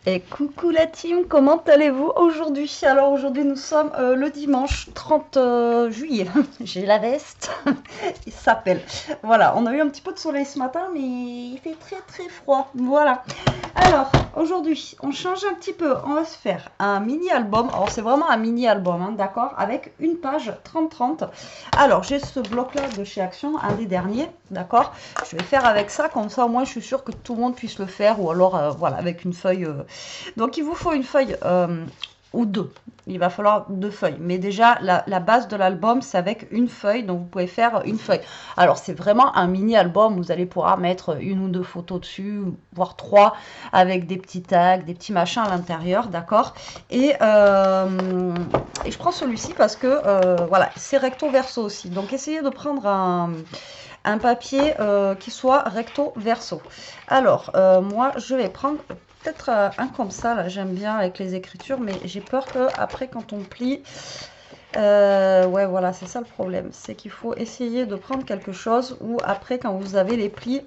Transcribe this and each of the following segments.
Et coucou la team, comment allez-vous aujourd'hui? Alors aujourd'hui nous sommes le dimanche 30 juillet. J'ai la veste, il s'appelle. Voilà, on a eu un petit peu de soleil ce matin mais il fait très très froid. Voilà. Alors aujourd'hui on change un petit peu, on va se faire un mini album. Alors c'est vraiment un mini album, hein, d'accord? Avec une page 30-30. Alors j'ai ce bloc là de chez Action, un des derniers, d'accord? Je vais faire avec ça, comme ça au moins je suis sûre que tout le monde puisse le faire, ou alors voilà, avec une feuille. Donc il vous faut une feuille ou deux. Il va falloir deux feuilles. Mais déjà, la base de l'album, c'est avec une feuille. Donc vous pouvez faire une feuille. Alors c'est vraiment un mini album. Vous allez pouvoir mettre une ou deux photos dessus, voire trois, avec des petits tags, des petits machins à l'intérieur. D'accord, et je prends celui-ci parce que voilà, c'est recto verso aussi. Donc essayez de prendre un papier qui soit recto verso. Alors moi je vais prendre peut-être un comme ça, là j'aime bien avec les écritures, mais j'ai peur que après quand on plie, ouais voilà, c'est ça le problème, c'est qu'il faut essayer de prendre quelque chose où après quand vous avez les plis,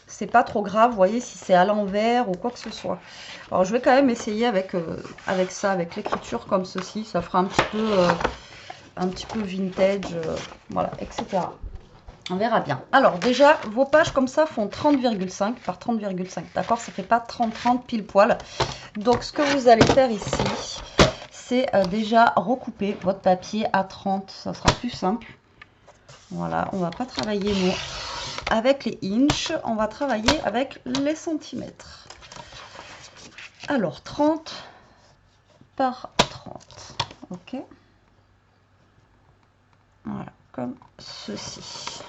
c'est pas trop grave, vous voyez, si c'est à l'envers ou quoi que ce soit. Alors je vais quand même essayer avec ça, avec l'écriture comme ceci, ça fera un petit peu vintage, voilà, etc. On verra bien. Alors déjà, vos pages comme ça font 30,5 par 30,5. D'accord, ça fait pas 30-30 pile poil. Donc ce que vous allez faire ici, c'est déjà recouper votre papier à 30. Ça sera plus simple. Voilà, on va pas travailler nous avec les inches. On va travailler avec les centimètres. Alors 30 par 30. Ok. Voilà, comme ceci.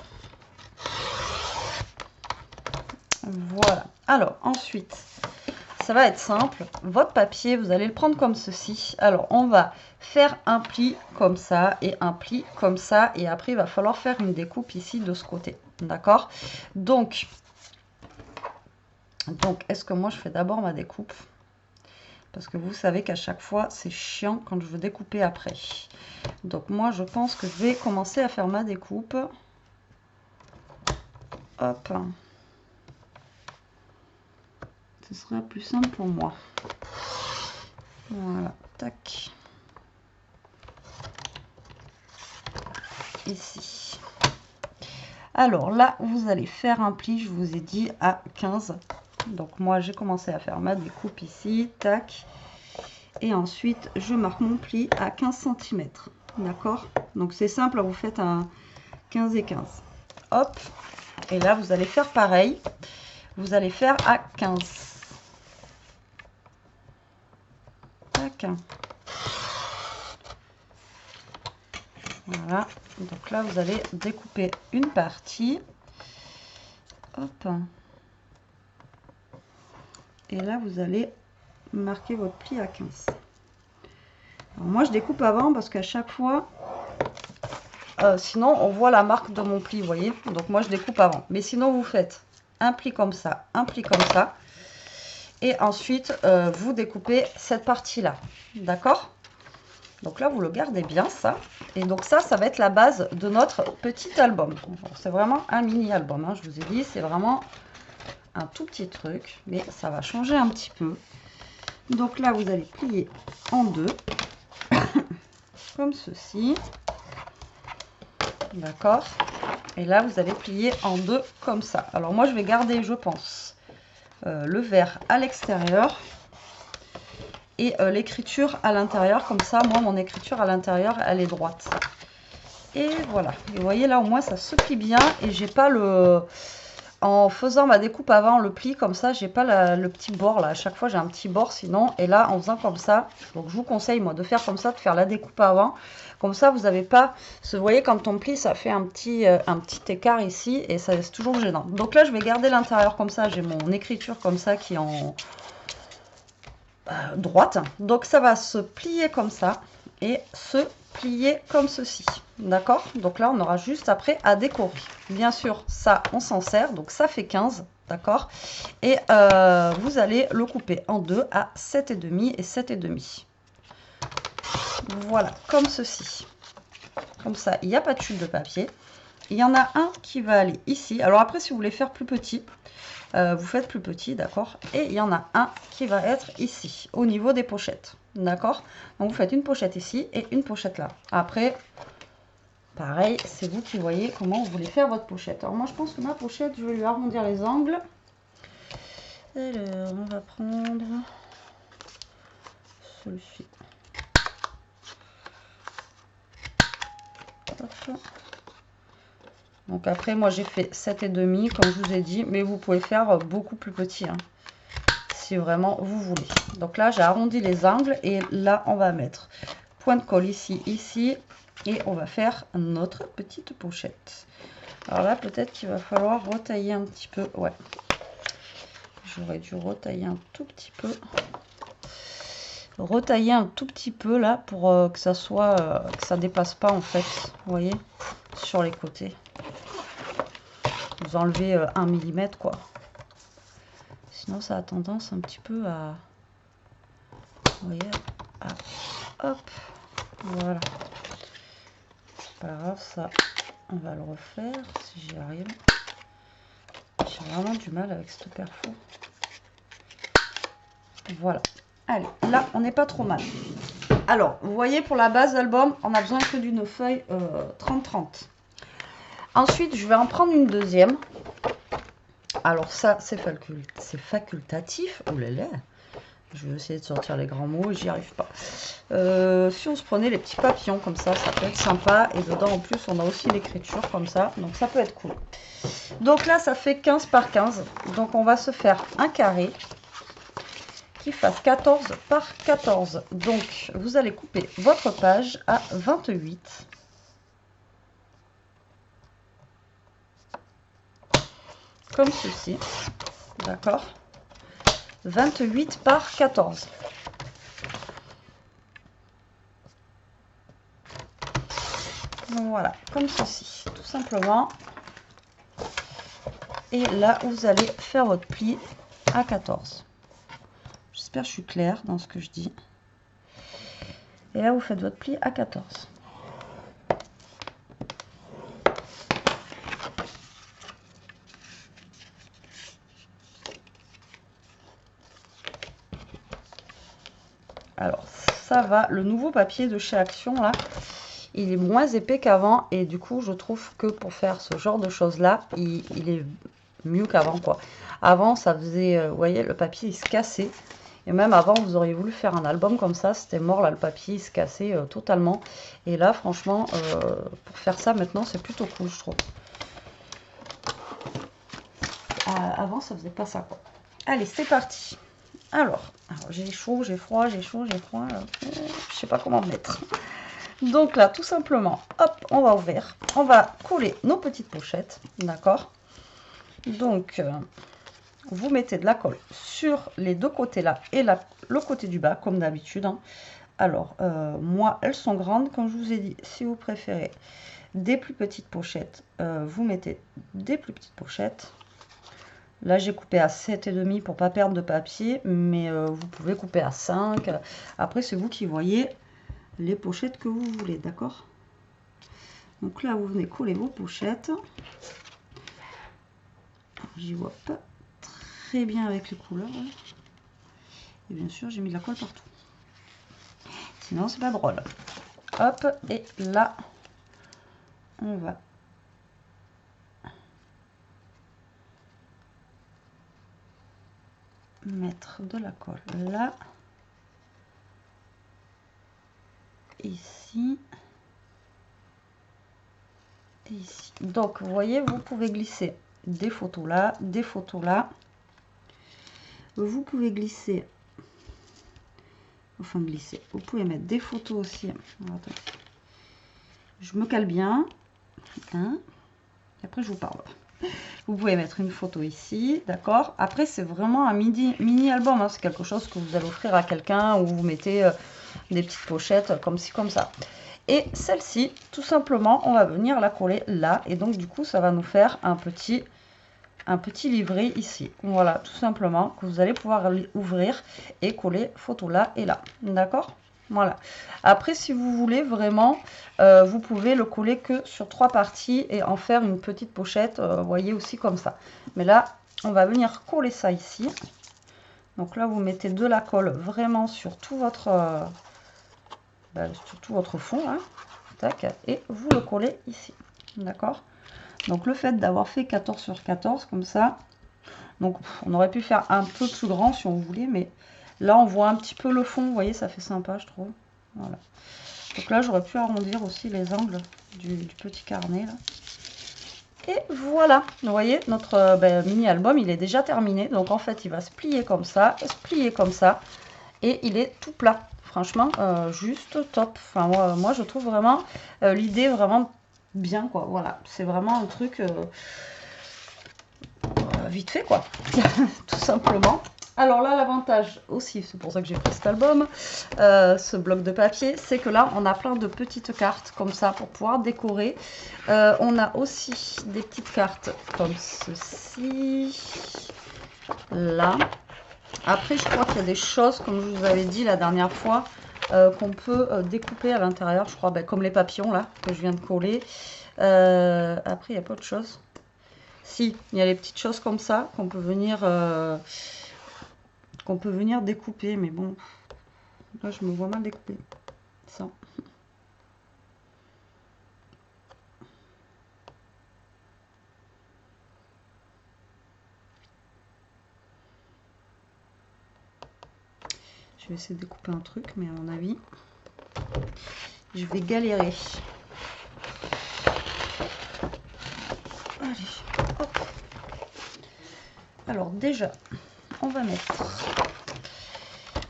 Voilà. Alors, ensuite, ça va être simple. Votre papier, vous allez le prendre comme ceci. Alors, on va faire un pli comme ça et un pli comme ça. Et après, il va falloir faire une découpe ici de ce côté. D'accord? Donc, est-ce que moi, je fais d'abord ma découpe? Parce que vous savez qu'à chaque fois, c'est chiant quand je veux découper après. Donc, moi, je pense que je vais commencer à faire ma découpe. Hop. Ce sera plus simple pour moi. Voilà, tac. Ici. Alors là, vous allez faire un pli, je vous ai dit, à 15. Donc moi, j'ai commencé à faire ma découpe ici, tac. Et ensuite, je marque mon pli à 15 cm. D'accord? Donc c'est simple, vous faites un 15 et 15. Hop. Et là, vous allez faire pareil. Vous allez faire à 15. Tac. Voilà. Donc là, vous allez découper une partie. Hop. Et là, vous allez marquer votre pli à 15. Alors moi, je découpe avant parce qu'à chaque fois, sinon, on voit la marque de mon pli, vous voyez. Donc moi, je découpe avant. Mais sinon, vous faites un pli comme ça, un pli comme ça. Et ensuite, vous découpez cette partie-là. D'accord? Donc là, vous le gardez bien, ça. Et donc ça va être la base de notre petit album. C'est vraiment un mini album, hein, je vous ai dit. C'est vraiment un tout petit truc, mais ça va changer un petit peu. Donc là, vous allez plier en deux, comme ceci. D'accord? Et là, vous allez plier en deux, comme ça. Alors moi, je vais garder, je pense, le vert à l'extérieur et l'écriture à l'intérieur. Comme ça, moi, mon écriture à l'intérieur, elle est droite. Et voilà. Et vous voyez, là, au moins, ça se plie bien. Et j'ai pas le... En faisant ma découpe avant le pli, comme ça, j'ai pas le petit bord, là. À chaque fois, j'ai un petit bord, sinon. Et là, en faisant comme ça, donc je vous conseille, moi, de faire comme ça, de faire la découpe avant. Comme ça, vous n'avez pas... Vous voyez, quand on plie, ça fait un petit écart ici. Et ça c'est toujours gênant. Donc là, je vais garder l'intérieur comme ça. J'ai mon écriture comme ça qui est en... droite. Donc ça va se plier comme ça et se plier comme ceci. D'accord? Donc là, on aura juste après à décorer. Bien sûr, ça, on s'en sert. Donc ça fait 15. D'accord? Et vous allez le couper en deux à 7,5 et 7,5. Voilà, comme ceci. Comme ça, il n'y a pas de chute de papier. Il y en a un qui va aller ici. Alors après, si vous voulez faire plus petit, vous faites plus petit, d'accord? Et il y en a un qui va être ici, au niveau des pochettes, d'accord? Donc vous faites une pochette ici et une pochette là. Après, pareil, c'est vous qui voyez comment vous voulez faire votre pochette. Alors moi, je pense que ma pochette, je vais lui arrondir les angles. Alors, on va prendre celui-ci. Donc après, moi, j'ai fait 7,5, comme je vous ai dit, mais vous pouvez faire beaucoup plus petit, hein, si vraiment vous voulez. Donc là, j'ai arrondi les angles et là, on va mettre point de colle ici, ici, et on va faire notre petite pochette. Alors là, peut-être qu'il va falloir retailler un petit peu. Ouais, j'aurais dû retailler un tout petit peu. Retailler un tout petit peu là pour que ça soit, que ça dépasse pas en fait. Vous voyez, sur les côtés. Vous enlevez 1 mm quoi. Sinon, ça a tendance un petit peu à, vous voyez, hop, voilà. Pas grave, ça, on va le refaire si j'y arrive. J'ai vraiment du mal avec ce perfo. Voilà. Allez, là, on n'est pas trop mal. Alors, vous voyez, pour la base d'album, on a besoin que d'une feuille 30-30. Ensuite, je vais en prendre une deuxième. Alors ça, c'est facultatif. Oh là là. Je vais essayer de sortir les grands mots, j'y arrive pas. Si on se prenait les petits papillons comme ça peut être sympa. Et dedans, en plus, on a aussi l'écriture comme ça. Donc ça peut être cool. Donc là, ça fait 15 par 15. Donc on va se faire un carré qui fasse 14 par 14. Donc vous allez couper votre page à 28. Comme ceci. D'accord, 28 par 14. Donc voilà, comme ceci, tout simplement. Et là, vous allez faire votre pli à 14. J'espère que je suis claire dans ce que je dis. Et là, vous faites votre pli à 14. Alors, ça va. Le nouveau papier de chez Action, là, il est moins épais qu'avant. Et du coup, je trouve que pour faire ce genre de choses-là, il est mieux qu'avant, quoi. Avant, ça faisait... vous voyez, le papier, il se cassait. Et même avant, vous auriez voulu faire un album comme ça, c'était mort, là, le papier, il se cassait totalement. Et là, franchement, pour faire ça, maintenant, c'est plutôt cool, je trouve. Avant, ça faisait pas ça, quoi. Allez, c'est parti. Alors j'ai chaud, j'ai froid, j'ai chaud, j'ai froid. Je sais pas comment mettre. Donc là, tout simplement, hop, on va ouvrir. On va coller nos petites pochettes, d'accord. Donc, vous mettez de la colle sur les deux côtés là et le côté du bas, comme d'habitude. Hein. Alors, moi, elles sont grandes. Comme je vous ai dit, si vous préférez des plus petites pochettes, vous mettez des plus petites pochettes. Là, j'ai coupé à 7,5 pour pas perdre de papier, mais vous pouvez couper à 5. Après, c'est vous qui voyez les pochettes que vous voulez, d'accord? Donc là, vous venez coller vos pochettes. J'y vois pas très bien avec les couleurs. Et bien sûr, j'ai mis de la colle partout. Sinon, c'est pas drôle. Hop, et là, on va mettre de la colle là, ici et ici. Donc vous voyez, vous pouvez glisser des photos là, des photos là. Vous pouvez glisser, enfin glisser, vous pouvez mettre des photos aussi. Alors, je me cale bien, hein, et après je vous parle. Vous pouvez mettre une photo ici, d'accord. Après, c'est vraiment un mini album. Hein. C'est quelque chose que vous allez offrir à quelqu'un ou vous mettez des petites pochettes comme ci, comme ça. Et celle-ci, tout simplement, on va venir la coller là. Et donc, du coup, ça va nous faire un petit livret ici. Voilà, tout simplement, que vous allez pouvoir ouvrir et coller photo là et là. D'accord ? Voilà. Après, si vous voulez vraiment, vous pouvez le coller que sur 3 parties et en faire une petite pochette, vous voyez, aussi comme ça. Mais là, on va venir coller ça ici. Donc là, vous mettez de la colle vraiment sur tout votre, sur tout votre fond, là. Tac, et vous le collez ici. D'accord? Donc le fait d'avoir fait 14 sur 14 comme ça, donc on aurait pu faire un peu plus grand si on voulait, mais là on voit un petit peu le fond, vous voyez, ça fait sympa je trouve. Voilà. Donc là j'aurais pu arrondir aussi les angles du petit carnet là. Et voilà, vous voyez, notre mini album il est déjà terminé. Donc en fait il va se plier comme ça, se plier comme ça, et il est tout plat. Franchement, juste top. Enfin moi je trouve vraiment l'idée vraiment bien quoi. Voilà, c'est vraiment un truc vite fait quoi, tout simplement. Alors là l'avantage aussi, c'est pour ça que j'ai pris cet album, ce bloc de papier, c'est que là on a plein de petites cartes comme ça pour pouvoir décorer. On a aussi des petites cartes comme ceci, là. Après je crois qu'il y a des choses, comme je vous avais dit la dernière fois, qu'on peut découper à l'intérieur, je crois, comme les papillons là, que je viens de coller. Après il n'y a pas autre chose. Si, il y a les petites choses comme ça qu'on peut venir découper, mais bon, là je me vois mal découper ça. Je vais essayer de découper un truc, mais à mon avis, je vais galérer. Allez, hop. Alors déjà, on va mettre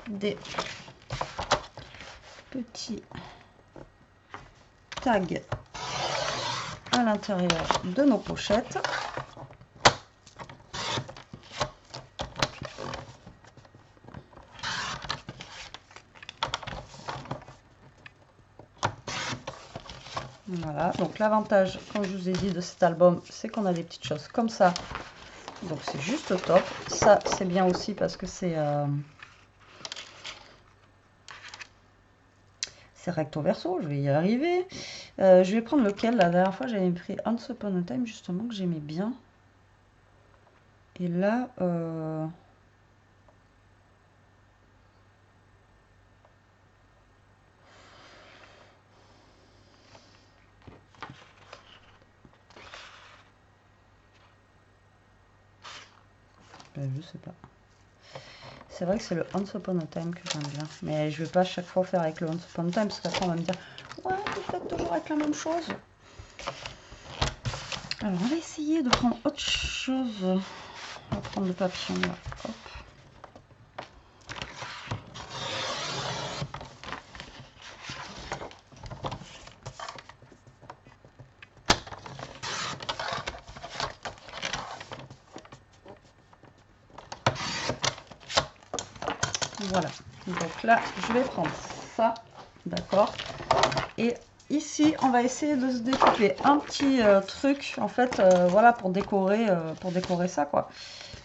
des petits tags à l'intérieur de nos pochettes. Voilà, donc l'avantage, comme je vous ai dit, de cet album, c'est qu'on a des petites choses comme ça. Donc c'est juste top. Ça, c'est bien aussi parce que c'est recto verso, je vais y arriver. Je vais prendre lequel? La dernière fois, j'avais pris Once Upon a Time, justement, que j'aimais bien. Et là, je sais pas. C'est vrai que c'est le Once Upon a Time que j'aime bien. Mais je vais pas à chaque fois faire avec le Once Upon a Time, parce qu'après on va me dire ouais, tu fais toujours avec la même chose. Alors on va essayer de prendre autre chose. On va prendre le papillon là. Hop. Voilà. Donc là, je vais prendre ça. D'accord. Et ici, on va essayer de se découper un petit truc, en fait, voilà, pour décorer ça, quoi.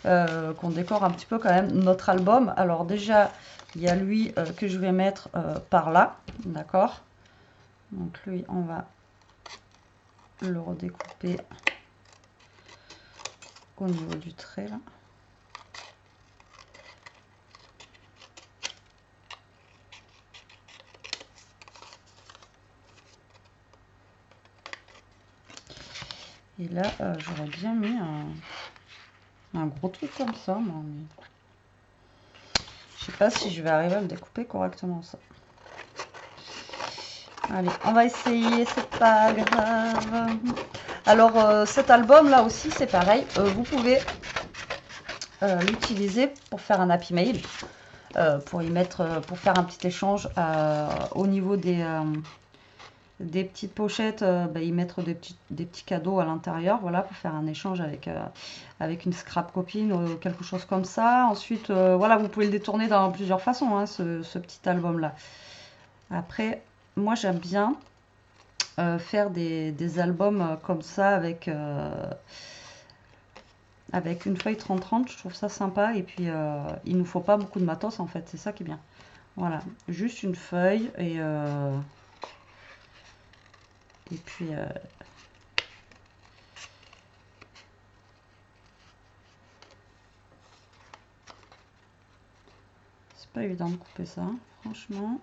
Qu'on décore un petit peu quand même notre album. Alors déjà, il y a lui que je vais mettre par là, d'accord. Donc lui, on va le redécouper au niveau du trait, là. Et là, j'aurais bien mis un gros truc comme ça, mais je sais pas si je vais arriver à le découper correctement, ça. Allez, on va essayer, c'est pas grave. Alors, cet album là aussi, c'est pareil. Vous pouvez l'utiliser pour faire un happy mail, pour y mettre, pour faire un petit échange au niveau des petites pochettes, y mettre des petits cadeaux à l'intérieur, voilà, pour faire un échange avec une scrap copine ou quelque chose comme ça. Ensuite, voilà, vous pouvez le détourner dans plusieurs façons, hein, ce petit album là. Après, moi j'aime bien faire des albums comme ça avec une feuille 30-30, je trouve ça sympa. Et puis il nous faut pas beaucoup de matos en fait, c'est ça qui est bien. Voilà, juste une feuille et puis et, euh, et, puis, euh, pas évident de couper ça, franchement.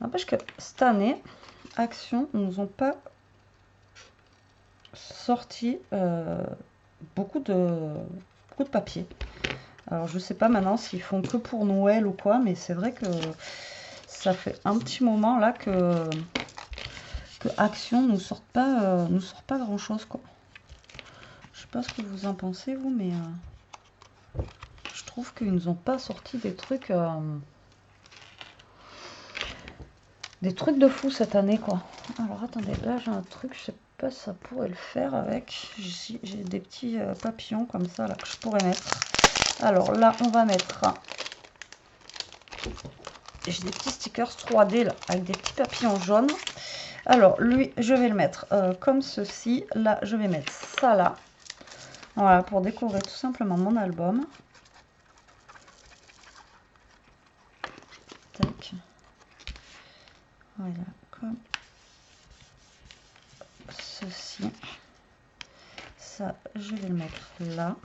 N'empêche que cette année, Action ne nous ont pas sorti beaucoup de papier. Alors je sais pas maintenant s'ils font que pour Noël ou quoi, mais c'est vrai que ça fait un petit moment là que Action nous sort pas grand chose quoi. Je sais pas ce que vous en pensez vous, mais je trouve qu'ils nous ont pas sorti des trucs de fou cette année quoi. Alors attendez, là j'ai un truc, je sais pas si ça pourrait le faire avec. J'ai des petits papillons comme ça là que je pourrais mettre. Alors là on va mettre, j'ai des petits stickers 3D là avec des petits papillons jaunes. Alors lui je vais le mettre comme ceci. Là je vais mettre ça là. Voilà, pour décorer tout simplement mon album. Tac. Voilà, comme ceci. Ça, je vais le mettre là.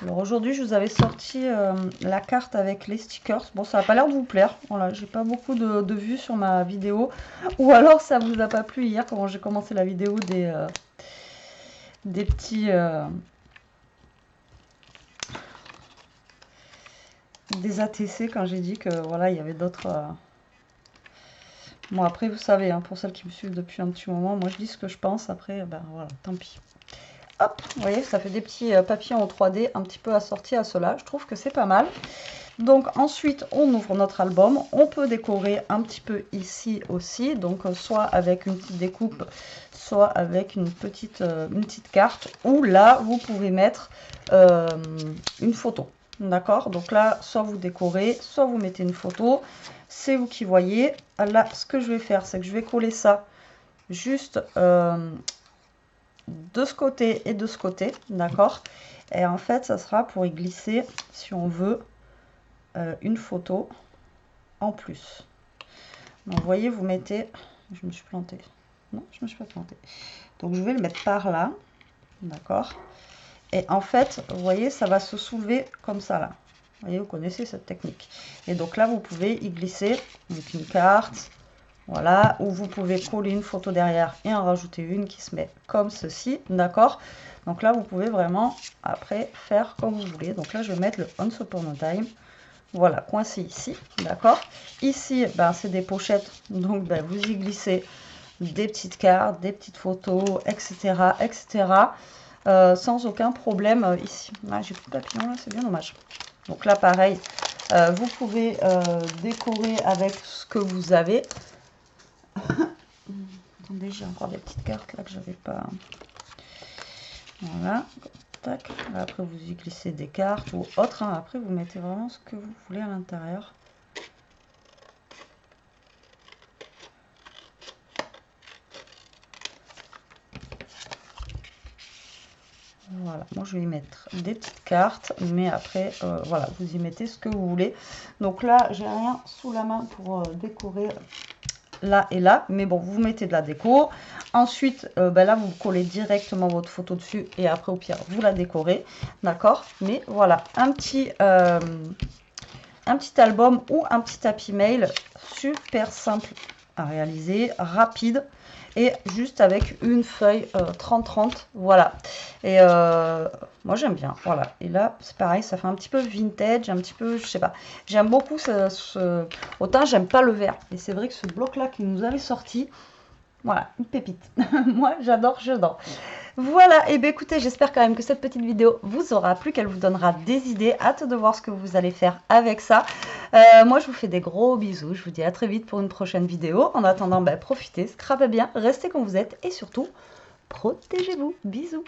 Alors aujourd'hui, je vous avais sorti la carte avec les stickers. Bon, ça n'a pas l'air de vous plaire. Voilà, j'ai pas beaucoup de vues sur ma vidéo. Ou alors, ça vous a pas plu hier quand j'ai commencé la vidéo des petits... des ATC quand j'ai dit que voilà il y avait d'autres bon après vous savez hein, pour celles qui me suivent depuis un petit moment, moi je dis ce que je pense, après ben voilà, tant pis. Hop, vous voyez ça fait des petits papillons en 3D un petit peu assortis à cela, je trouve que c'est pas mal. Donc ensuite on ouvre notre album, on peut décorer un petit peu ici aussi, donc soit avec une petite découpe, soit avec une petite carte, ou là vous pouvez mettre une photo. D'accord, donc là, soit vous décorez, soit vous mettez une photo. C'est vous qui voyez. Là, ce que je vais faire, c'est que je vais coller ça juste de ce côté et de ce côté. D'accord. Et en fait, ça sera pour y glisser, si on veut, une photo en plus. Donc, vous voyez, vous mettez... Je me suis plantée. Non, je me suis pas plantée. Donc, je vais le mettre par là. D'accord. Et en fait, vous voyez, ça va se soulever comme ça, là. Vous voyez, vous connaissez cette technique. Et donc là, vous pouvez y glisser avec une carte, voilà, ou vous pouvez coller une photo derrière et en rajouter une qui se met comme ceci, d'accord? Donc là, vous pouvez vraiment, après, faire comme vous voulez. Donc là, je vais mettre le Once Upon a Time, voilà, coincé ici, d'accord? Ici, ben, c'est des pochettes, donc ben, vous y glissez des petites cartes, des petites photos, etc., etc., sans aucun problème ici. Ah, j'ai plus de papillons là, c'est bien dommage. Donc là pareil, vous pouvez décorer avec ce que vous avez. Attendez, j'ai encore des petites cartes là que j'avais pas. Voilà, tac. Là, après vous y glissez des cartes ou autre. Hein. Après vous mettez vraiment ce que vous voulez à l'intérieur. Voilà, moi je vais y mettre des petites cartes, mais après, voilà, vous y mettez ce que vous voulez. Donc là, j'ai rien sous la main pour décorer là et là, mais bon, vous mettez de la déco. Ensuite, ben là, vous collez directement votre photo dessus et après, au pire, vous la décorez, d'accord? Mais voilà, un petit album ou un petit happy mail super simple à réaliser, rapide. Et juste avec une feuille 30-30, voilà. Et moi j'aime bien, voilà. Et là c'est pareil, ça fait un petit peu vintage, un petit peu, je sais pas. J'aime beaucoup autant j'aime pas le vert. Et c'est vrai que ce bloc là qui nous avait sorti, Voilà, une pépite. Moi, j'adore. Voilà, et bien écoutez, j'espère quand même que cette petite vidéo vous aura plu, qu'elle vous donnera des idées. Hâte de voir ce que vous allez faire avec ça. Moi, je vous fais des gros bisous. Je vous dis à très vite pour une prochaine vidéo. En attendant, ben, profitez, scrapez bien, restez comme vous êtes et surtout, protégez-vous. Bisous.